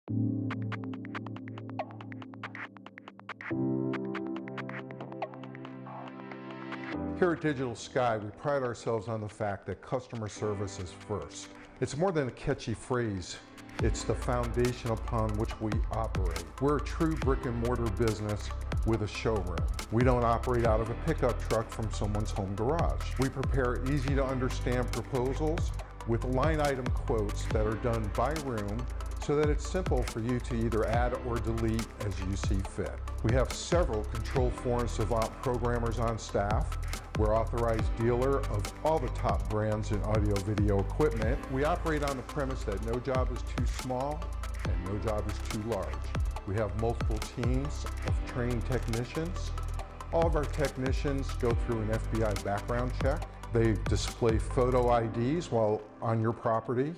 Here at Digital Sky, we pride ourselves on the fact that customer service is first. It's more than a catchy phrase. It's the foundation upon which we operate. We're a true brick and mortar business with a showroom. We don't operate out of a pickup truck from someone's home garage. We prepare easy to understand proposals with line item quotes that are done by room so that it's simple for you to either add or delete as you see fit. We have several control foreign savant programmers on staff. We're authorized dealer of all the top brands in audio video equipment. We operate on the premise that no job is too small and no job is too large. We have multiple teams of trained technicians. All of our technicians go through an FBI background check. They display photo IDs while on your property.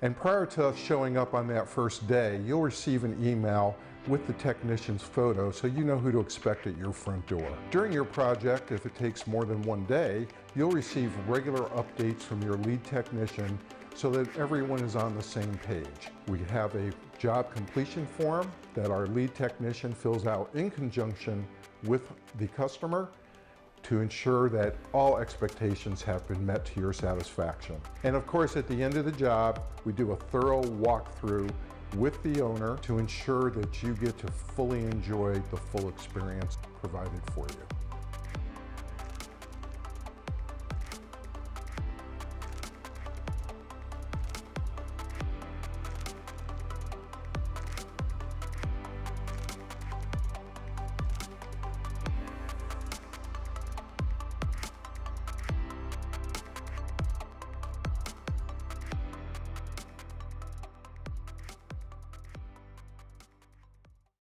And prior to us showing up on that first day, you'll receive an email with the technician's photo so you know who to expect at your front door. During your project, if it takes more than one day, you'll receive regular updates from your lead technician so that everyone is on the same page. We have a job completion form that our lead technician fills out in conjunction with the customer to ensure that all expectations have been met to your satisfaction. And of course, at the end of the job, we do a thorough walkthrough with the owner to ensure that you get to fully enjoy the full experience provided for you.